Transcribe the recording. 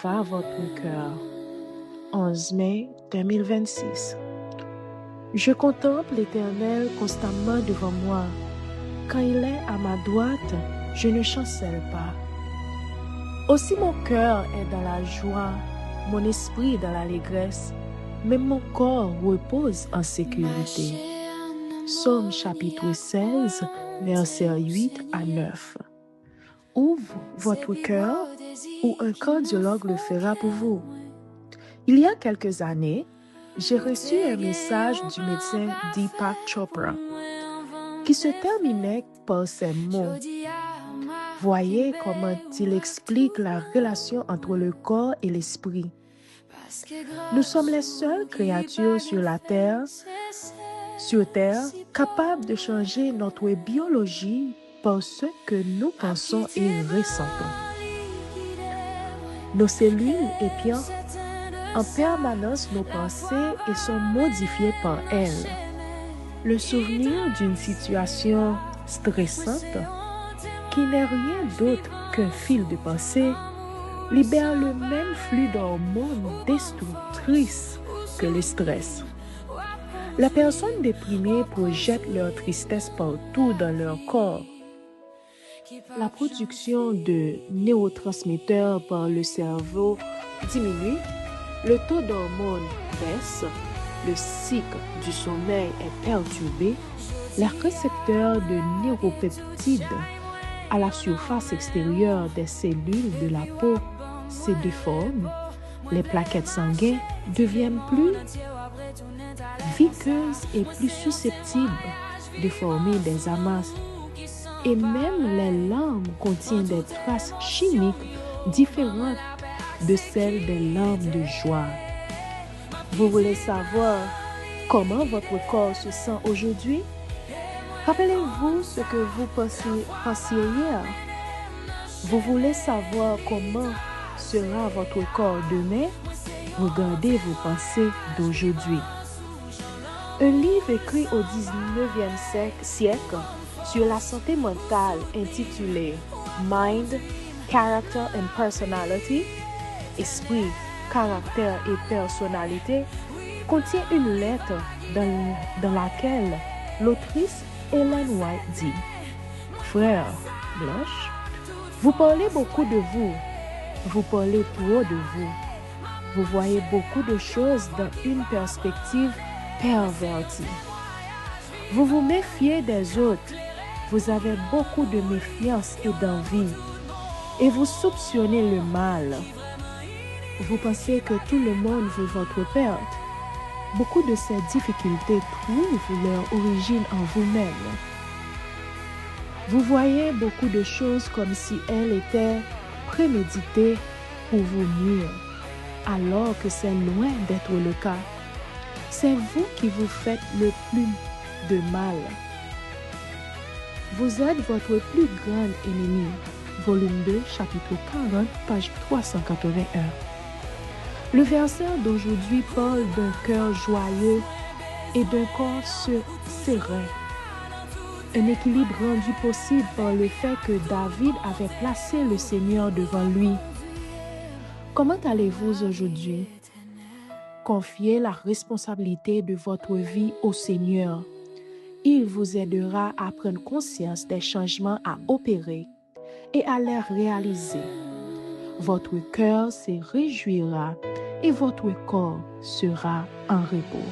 va votre cœur? 11 mai 2026. Je contemple l'Éternel constamment devant moi. Quand il est à ma droite, je ne chancelle pas. Aussi mon cœur est dans la joie, mon esprit dans l'allégresse, même mon corps repose en sécurité. Psaume chapitre 16, versets 8 à 9. Ouvre votre cœur ou un cardiologue le fera pour vous. Il y a quelques années, j'ai reçu un message du médecin Deepak Chopra qui se terminait par ces mots. Voyez comment il explique la relation entre le corps et l'esprit. Nous sommes les seules créatures sur Terre, capables de changer notre biologie par ce que nous pensons et ressentons. Nos cellules épient en permanence nos pensées et sont modifiées par elles. Le souvenir d'une situation stressante, qui n'est rien d'autre qu'un fil de pensée, libère le même flux d'hormones destructrices que le stress. Les personnes déprimées projettent leur tristesse partout dans leur corps. La production de neurotransmetteurs par le cerveau diminue, le taux d'hormones baisse, le cycle du sommeil est perturbé, les récepteurs de neuropeptides à la surface extérieure des cellules de la peau se déforment, les plaquettes sanguines deviennent plus visqueuses et plus susceptibles de former des amas. Et même les larmes contiennent des traces chimiques différentes de celles des larmes de joie. Vous voulez savoir comment votre corps se sent aujourd'hui? Rappelez-vous ce que vous pensiez hier. Vous voulez savoir comment sera votre corps demain? Regardez vos pensées d'aujourd'hui. Un livre écrit au 19e siècle sur la santé mentale intitulé Mind, Character and Personality, Esprit, caractère et personnalité, contient une lettre dans laquelle l'autrice Ellen White dit: Frère Blanche, vous parlez beaucoup de vous, vous parlez trop de vous. Vous voyez beaucoup de choses dans une perspective pervertie. Vous vous méfiez des autres, vous avez beaucoup de méfiance et d'envie, et vous soupçonnez le mal. Vous pensez que tout le monde veut votre perte. Beaucoup de ces difficultés trouvent leur origine en vous-même. Vous voyez beaucoup de choses comme si elles étaient préméditées pour vous nuire, alors que c'est loin d'être le cas. C'est vous qui vous faites le plus de mal. Vous êtes votre plus grand ennemi. Volume 2, chapitre 40, page 381. Le verset d'aujourd'hui parle d'un cœur joyeux et d'un corps serein. Un équilibre rendu possible par le fait que David avait placé le Seigneur devant lui. Comment allez-vous aujourd'hui? Confiez la responsabilité de votre vie au Seigneur. Il vous aidera à prendre conscience des changements à opérer et à les réaliser. Votre cœur se réjouira et votre corps sera en repos.